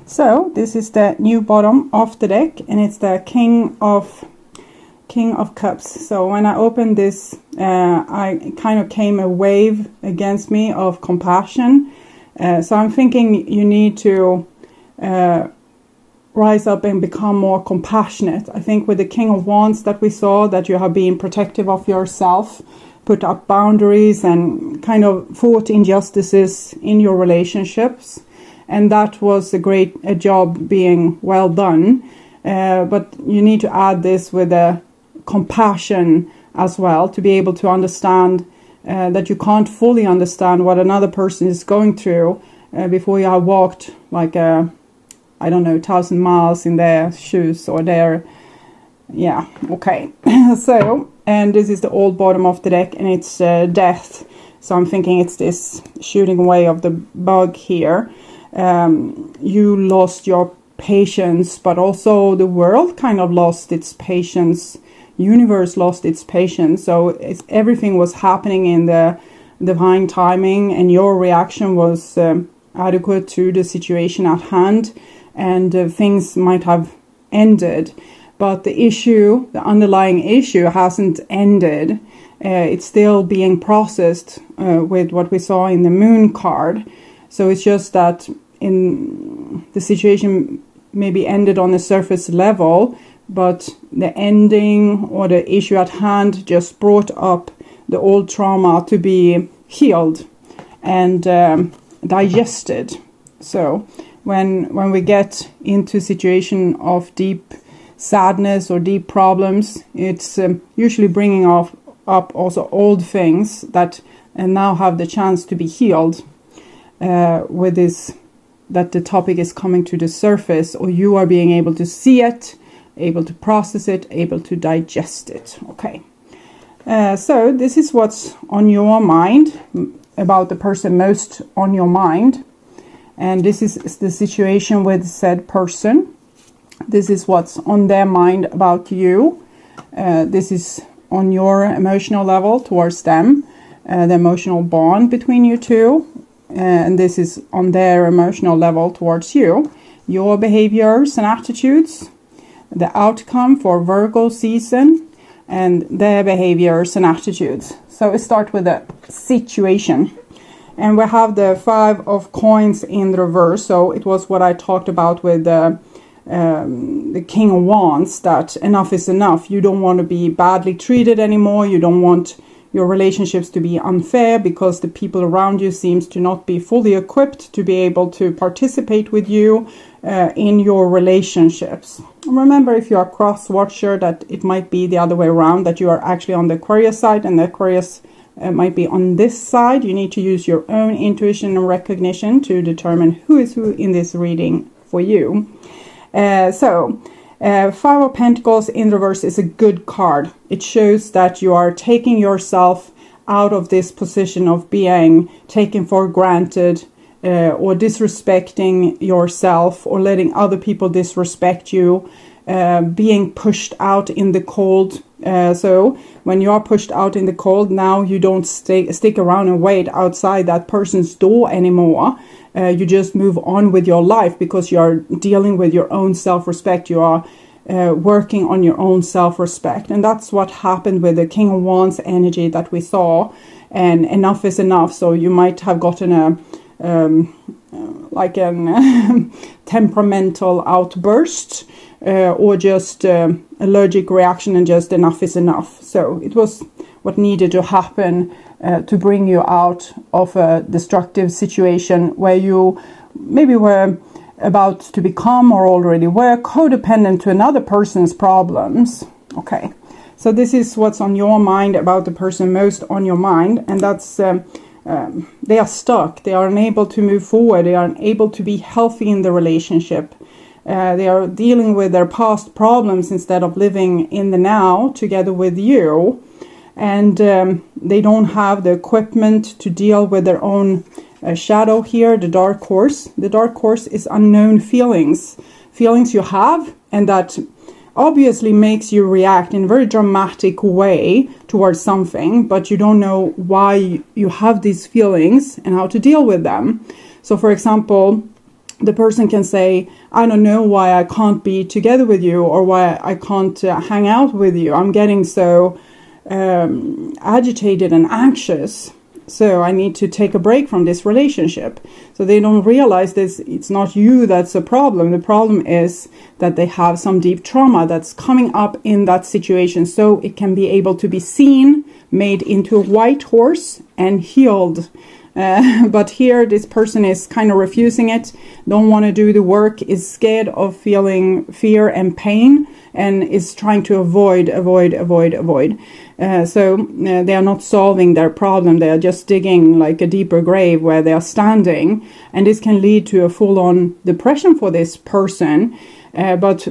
So this is the new bottom of the deck, and it's the King of Cups. So when I opened this, I kind of came a wave against me of compassion. So I'm thinking you need to rise up and become more compassionate. I think with the King of Wands that we saw, that you have been protective of yourself, put up boundaries and kind of fought injustices in your relationships. And that was a great job being well done. But you need to add this with a compassion as well, to be able to understand that you can't fully understand what another person is going through before you have walked like I don't know, 1,000 miles in their shoes or their, yeah, okay. So, and this is the old bottom of the deck, and it's death. So I'm thinking it's this shooting away of the bug here. You lost your patience, but also the world kind of lost its patience. Universe lost its patience. So everything was happening in the divine timing, and your reaction was adequate to the situation at hand, and things might have ended. But the issue, the underlying issue, hasn't ended. It's still being processed with what we saw in the moon card. So it's just that in the situation maybe ended on a surface level, but the ending or the issue at hand just brought up the old trauma to be healed and digested. So when we get into a situation of deep sadness or deep problems, it's usually bringing up also old things that now have the chance to be healed with this, that the topic is coming to the surface, or you are being able to see it, able to process it, able to digest it. Okay. So this is what's on your mind, about the person most on your mind. And this is the situation with said person. This is what's on their mind about you. This is on your emotional level towards them, the emotional bond between you two. And this is on their emotional level towards you. Your behaviors and attitudes, the outcome for Virgo season, and their behaviors and attitudes. So we start with the situation. And we have the 5 of coins in the reverse. So it was what I talked about with the King of Wands, that enough is enough. You don't want to be badly treated anymore. You don't want your relationships to be unfair because the people around you seems to not be fully equipped to be able to participate with you in your relationships. Remember, if you are cross-watcher, that it might be the other way around, that you are actually on the Aquarius side and the Aquarius might be on this side. You need to use your own intuition and recognition to determine who is who in this reading for you. 5 of Pentacles in reverse is a good card. It shows that you are taking yourself out of this position of being taken for granted or disrespecting yourself, or letting other people disrespect you, being pushed out in the cold. So when you are pushed out in the cold, now you don't stick around and wait outside that person's door anymore. You just move on with your life because you are dealing with your own self-respect. You are working on your own self-respect. And that's what happened with the King of Wands energy that we saw. And enough is enough. So you might have gotten a temperamental outburst or just allergic reaction, and just enough is enough. So it was what needed to happen to bring you out of a destructive situation where you maybe were about to become, or already were, codependent to another person's problems. Okay, so this is what's on your mind about the person most on your mind, and that's they are stuck. They are unable to move forward. They are unable to be healthy in the relationship. They are dealing with their past problems instead of living in the now together with you. And they don't have the equipment to deal with their own shadow here, the dark horse. The dark horse is unknown feelings you have, and that obviously makes you react in a very dramatic way towards something, but you don't know why you have these feelings and how to deal with them. So for example, the person can say, I don't know why I can't be together with you, or why I can't hang out with you. I'm getting so agitated and anxious. So I need to take a break from this relationship. So they don't realize this. It's not you that's the problem. The problem is that they have some deep trauma that's coming up in that situation. So it can be able to be seen, made into a white horse and healed. But here this person is kind of refusing it, don't want to do the work, is scared of feeling fear and pain, and is trying to avoid. So they are not solving their problem. They are just digging like a deeper grave where they are standing. And this can lead to a full-on depression for this person. But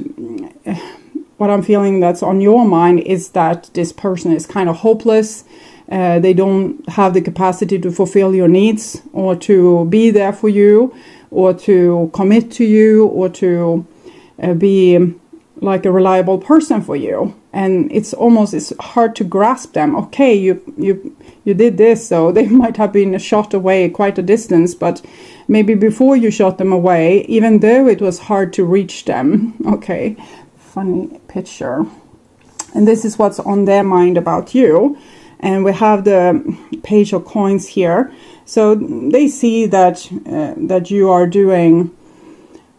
what I'm feeling that's on your mind is that this person is kind of hopeless. They don't have the capacity to fulfill your needs, or to be there for you, or to commit to you, or to be like a reliable person for you. And it's hard to grasp them. Okay, you did this, so they might have been shot away quite a distance, but maybe before you shot them away, even though it was hard to reach them. Okay, funny picture. And this is what's on their mind about you. And we have the page of coins here. So they see that that you are doing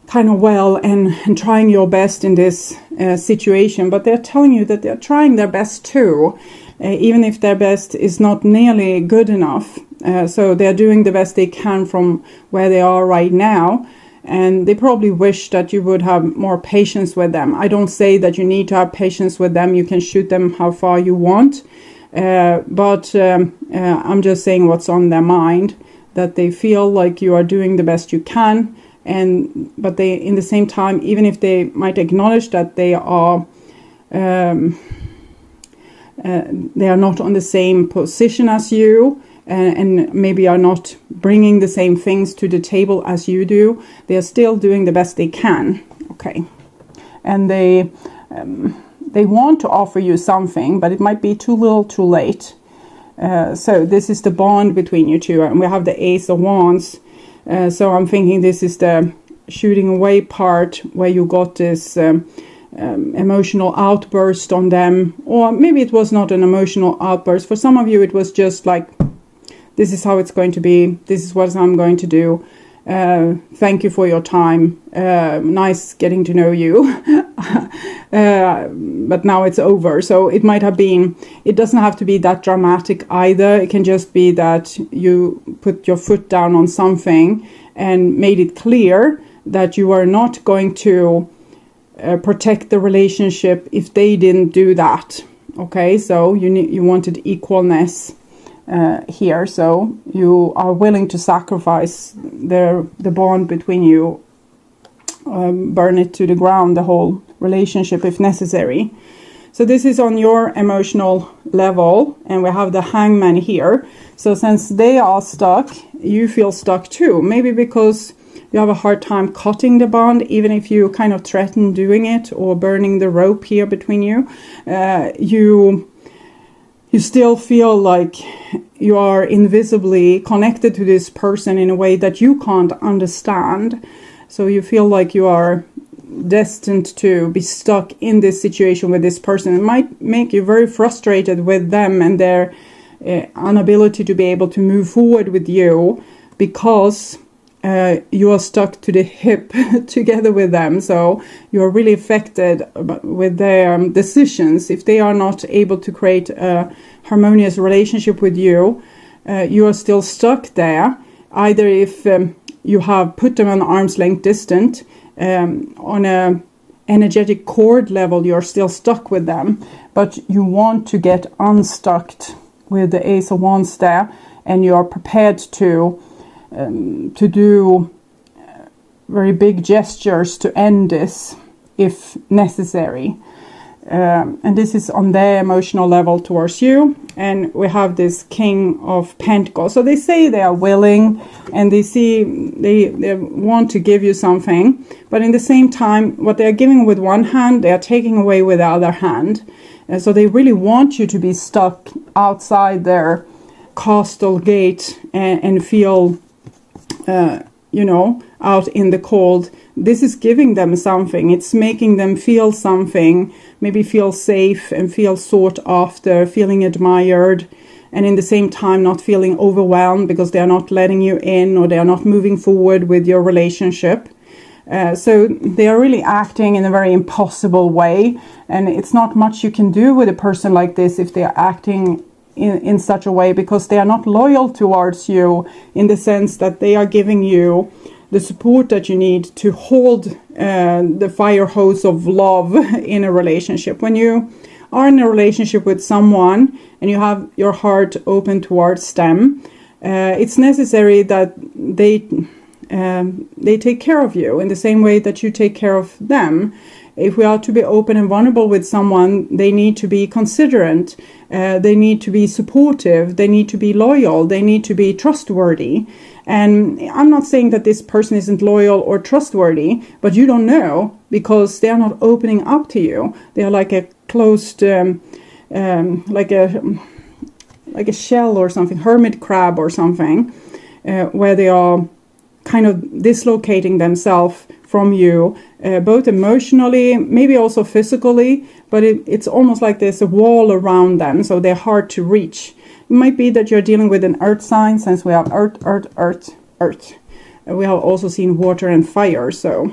kind of well and trying your best in this situation. But they're telling you that they're trying their best too, even if their best is not nearly good enough. So they're doing the best they can from where they are right now. And they probably wish that you would have more patience with them. I don't say that you need to have patience with them. You can shoot them how far you want. But I'm just saying what's on their mind, that they feel like you are doing the best you can, but they, in the same time, even if they might acknowledge that they are not on the same position as you, and maybe are not bringing the same things to the table as you do, they are still doing the best they can. Okay, and they want to offer you something, but it might be too little too late. So this is the bond between you two, and we have the Ace of Wands. So I'm thinking this is the shooting away part where you got this emotional outburst on them, or maybe it was not an emotional outburst. For some of you it was just like, this is how it's going to be, this is what I'm going to do. Thank you for your time. Nice getting to know you. But now it's over. So it might have been, it doesn't have to be that dramatic either. It can just be that you put your foot down on something and made it clear that you are not going to protect the relationship if they didn't do that. Okay, so you wanted equalness. Here, so you are willing to sacrifice the bond between you, burn it to the ground, the whole relationship if necessary. So this is on your emotional level, and we have the Hangman here. So since they are stuck, you feel stuck too. Maybe because you have a hard time cutting the bond, even if you kind of threaten doing it or burning the rope here between you. You still feel like you are invisibly connected to this person in a way that you can't understand. So you feel like you are destined to be stuck in this situation with this person. It might make you very frustrated with them and their inability to be able to move forward with you, because you are stuck to the hip together with them. So you are really affected with their decisions. If they are not able to create a harmonious relationship with you, you are still stuck there. Either if you have put them on arm's length distant, on a energetic cord level, you're still stuck with them, but you want to get unstuck with the Ace of Wands there, and you are prepared to do very big gestures to end this if necessary. And this is on their emotional level towards you. And we have this King of Pentacles. So they say they are willing, and they want to give you something, but in the same time, what they are giving with one hand, they are taking away with the other hand. And so they really want you to be stuck outside their castle gate and feel out in the cold, this is giving them something. It's making them feel something, maybe feel safe and feel sought after, feeling admired, and in the same time not feeling overwhelmed because they are not letting you in or they are not moving forward with your relationship. So they are really acting in a very impossible way, and it's not much you can do with a person like this if they are acting in such a way, because they are not loyal towards you in the sense that they are giving you the support that you need to hold the fire hose of love in a relationship. When you are in a relationship with someone and you have your heart open towards them, it's necessary that they take care of you in the same way that you take care of them. If we are to be open and vulnerable with someone, they need to be considerate, they need to be supportive, they need to be loyal, they need to be trustworthy. And I'm not saying that this person isn't loyal or trustworthy, but you don't know because they are not opening up to you. They are like a closed, like a shell or something, hermit crab or something, where they are kind of dislocating themselves from you, both emotionally, maybe also physically, but it's almost like there's a wall around them, so they're hard to reach. It might be that you're dealing with an earth sign, since we have earth. We have also seen water and fire, so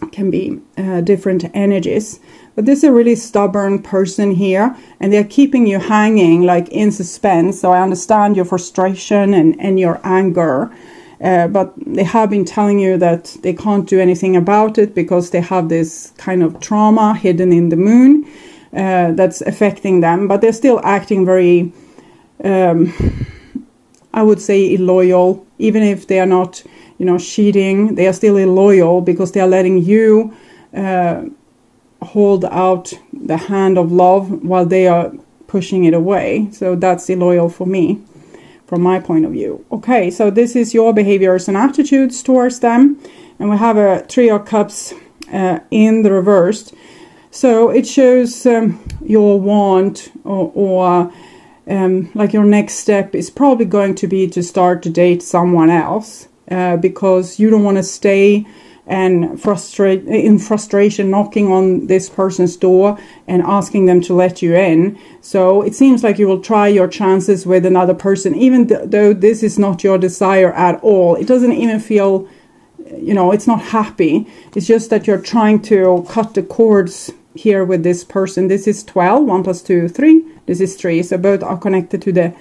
it can be different energies. But this is a really stubborn person here, and they're keeping you hanging, like in suspense. So I understand your frustration and your anger. But they have been telling you that they can't do anything about it because they have this kind of trauma hidden in the moon that's affecting them. But they're still acting very, I would say, illoyal. Even if they are not, cheating, they are still illoyal because they are letting you hold out the hand of love while they are pushing it away. So that's illoyal for me, from my point of view. Okay, so this is your behaviors and attitudes towards them. And we have a Three of Cups in the reversed. So it shows your want or like your next step is probably going to be to start to date someone else because you don't want to stay and in frustration knocking on this person's door and asking them to let you in. So it seems like you will try your chances with another person, even though this is not your desire at all. It doesn't even feel, it's not happy. It's just that you're trying to cut the cords here with this person. This is 12, 1 + 2, 3. This is 3. So both are connected to the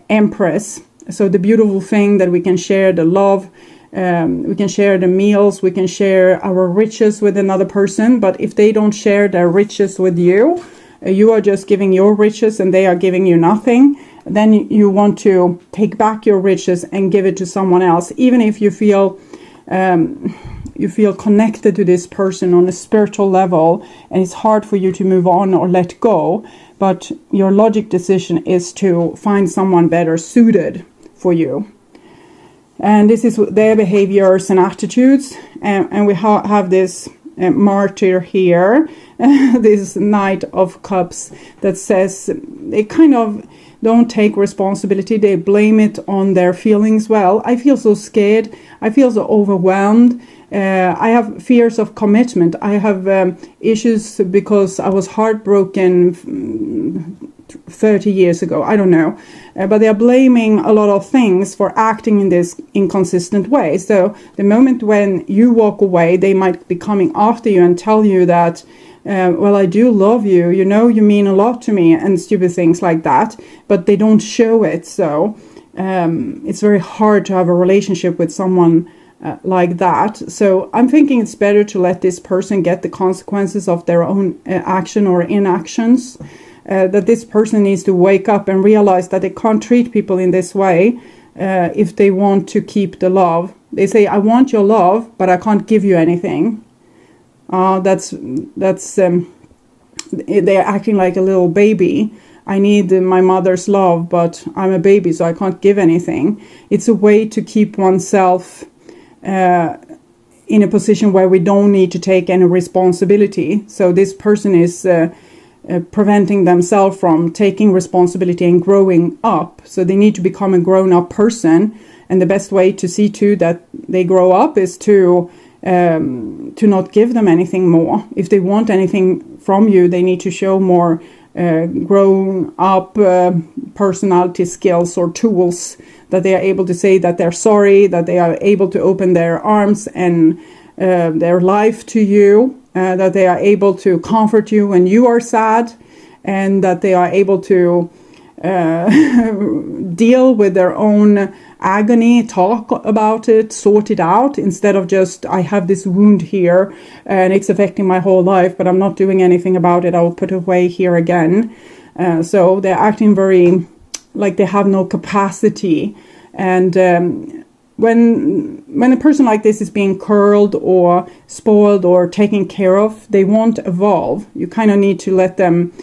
Empress. So the beautiful thing that we can share the love, we can share the meals, we can share our riches with another person. But if they don't share their riches with you, you are just giving your riches and they are giving you nothing, then you want to take back your riches and give it to someone else, even if you feel connected to this person on a spiritual level and it's hard for you to move on or let go. But your logic decision is to find someone better suited for you. And this is their behaviors and attitudes. And we have this martyr here, this Knight of Cups, that says they kind of don't take responsibility. They blame it on their feelings. Well, I feel so scared. I feel so overwhelmed. I have fears of commitment. I have issues because I was heartbroken 30 years ago. I don't know. But they are blaming a lot of things for acting in this inconsistent way. So the moment when you walk away, they might be coming after you and tell you that, well, I do love you. You mean a lot to me, and stupid things like that. But they don't show it. So it's very hard to have a relationship with someone like that. So I'm thinking it's better to let this person get the consequences of their own action or inactions. That this person needs to wake up and realize that they can't treat people in this way if they want to keep the love. They say, I want your love, but I can't give you anything. They're acting like a little baby. I need my mother's love, but I'm a baby, so I can't give anything. It's a way to keep oneself in a position where we don't need to take any responsibility. So this person is preventing themselves from taking responsibility and growing up. So they need to become a grown-up person And the best way to see too that they grow up is to not give them anything more. If they want anything from you, they need to show more grown up personality skills or tools, that they are able to say that they're sorry, that they are able to open their arms and their life to you, that they are able to comfort you when you are sad, and that they are able to deal with their own agony, talk about it, sort it out, instead of just, I have this wound here and it's affecting my whole life, but I'm not doing anything about it, I'll put it away here again. So they're acting very like they have no capacity. And when a person like this is being curled or spoiled or taken care of, they won't evolve. You kind of need to let them.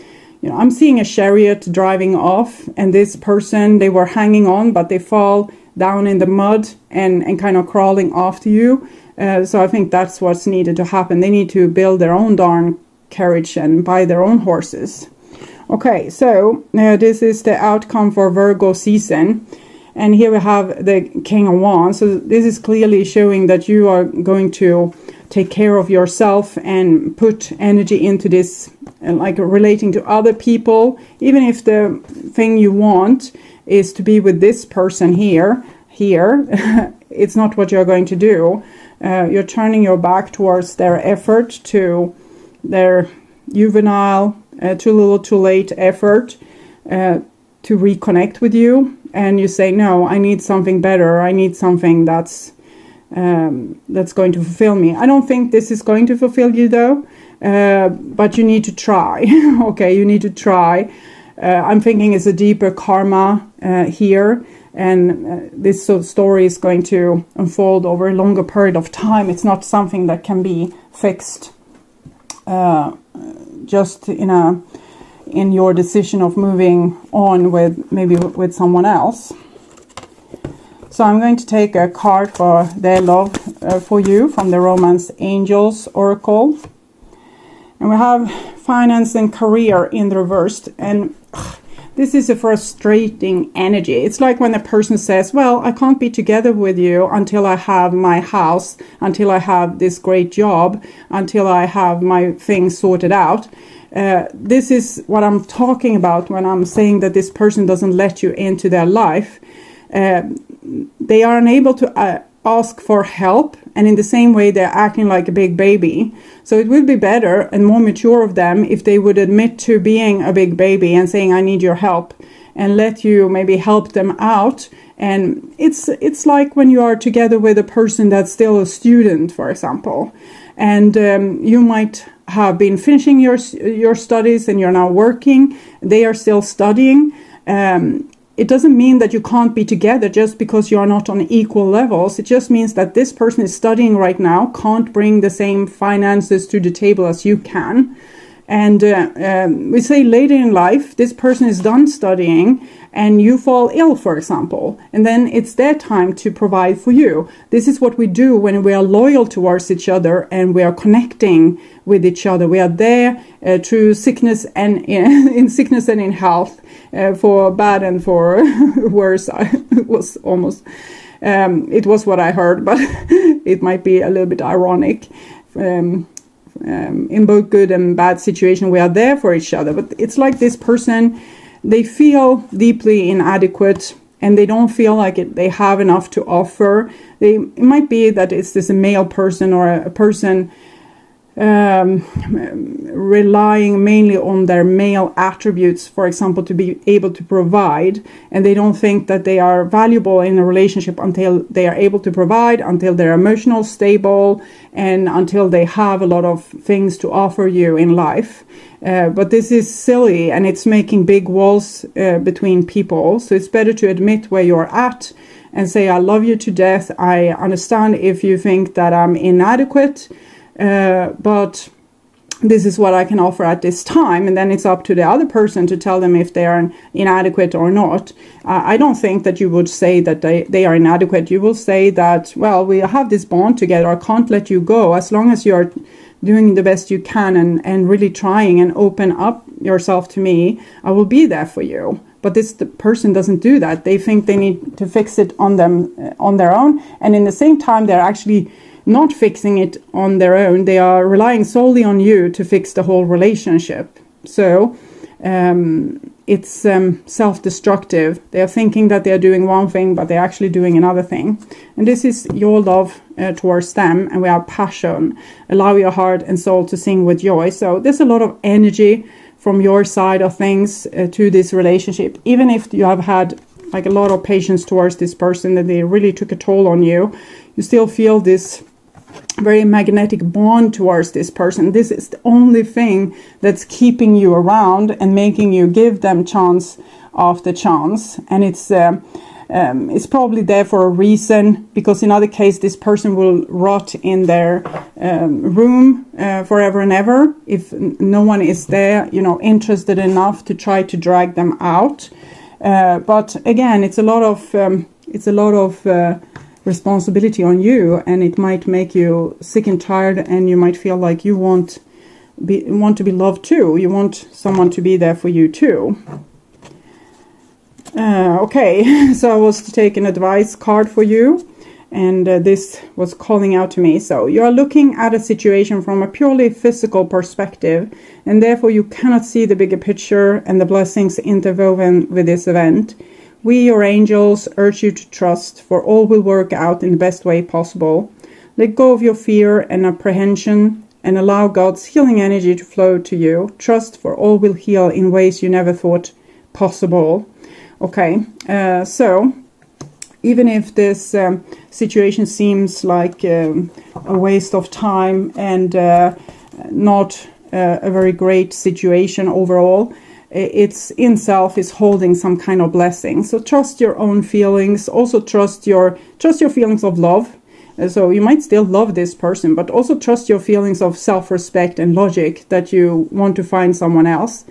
I'm seeing a chariot driving off, and this person, they were hanging on, but they fall down in the mud and kind of crawling after you. So I think that's what's needed to happen. They need to build their own darn carriage and buy their own horses. Okay, so this is the outcome for Virgo season. And here we have the King of Wands. So this is clearly showing that you are going to take care of yourself and put energy into this, like relating to other people. Even if the thing you want is to be with this person here, it's not what you're going to do. You're turning your back towards their effort, to their juvenile, too little too late effort to reconnect with you. And you say, no, I need something better. I need something that's going to fulfill me. I don't think this is going to fulfill you though, but you need to try. Okay, you need to try. I'm thinking it's a deeper karma here, and this story is going to unfold over a longer period of time. It's not something that can be fixed just in your decision of moving on with someone else. So I'm going to take a card for their love for you from the Romance Angels Oracle. And we have finance and career in the reversed. And this is a frustrating energy. It's like when a person says, well, I can't be together with you until I have my house, until I have this great job, until I have my things sorted out. This is what I'm talking about when I'm saying that this person doesn't let you into their life. They are unable to ask for help, and in the same way they're acting like a big baby. So it would be better and more mature of them if they would admit to being a big baby and saying, I need your help, and let you maybe help them out. And it's like when you are together with a person that's still a student, for example, and you might have been finishing your studies and you're now working, they are still studying. It doesn't mean that you can't be together just because you are not on equal levels. It just means that this person is studying right now, can't bring the same finances to the table as you can. And we say later in life, this person is done studying and you fall ill, for example, and then it's their time to provide for you. This is what we do when we are loyal towards each other and we are connecting with each other. We are there through sickness and in sickness and in health, for bad and for worse. It was almost, it was what I heard, but it might be a little bit ironic. In both good and bad situation, we are there for each other. But it's like this person, they feel deeply inadequate and they don't feel like they have enough to offer. It might be that it's this a male person or a person relying mainly on their male attributes, for example, to be able to provide, and they don't think that they are valuable in a relationship until they are able to provide, until they're emotional stable, and until they have a lot of things to offer you in life. But this is silly, and it's making big walls between people. So it's better to admit where you're at and say, I love you to death. I understand if you think that I'm inadequate, but this is what I can offer at this time. And then it's up to the other person to tell them if they are inadequate or not. I don't think that you would say that they are inadequate. You will say that, well, we have this bond together. I can't let you go. As long as you're doing the best you can and really trying and open up yourself to me, I will be there for you. but the person doesn't do that. They think they need to fix it on their own, and in the same time they're actually not fixing it on their own. They are relying solely on you to fix the whole relationship. So it's self-destructive. They are thinking that they are doing one thing, but they're actually doing another thing. And this is your love towards them, and we have passion. Allow your heart and soul to sing with joy. So there's a lot of energy from your side of things to this relationship. Even if you have had like a lot of patience towards this person, that they really took a toll on you, you still feel this very magnetic bond towards this person. This is the only thing that's keeping you around and making you give them chance after chance. And it's probably there for a reason, because in other case this person will rot in their room forever and ever if no one is there, you know, interested enough to try to drag them out. But again, it's a lot of responsibility on you, and it might make you sick and tired, and you might feel like you want to be loved too. You want someone to be there for you too. Okay, so I was to take an advice card for you, and this was calling out to me. So you are looking at a situation from a purely physical perspective, and therefore you cannot see the bigger picture and the blessings interwoven with this event. We, your angels, urge you to trust, for all will work out in the best way possible. Let go of your fear and apprehension and allow God's healing energy to flow to you. Trust, for all will heal in ways you never thought possible. Okay, so even if this situation seems like a waste of time and not a very great situation overall, it's in self is holding some kind of blessing. So trust your own feelings. Also trust your feelings of love. So you might still love this person, but also trust your feelings of self-respect and logic that you want to find someone else.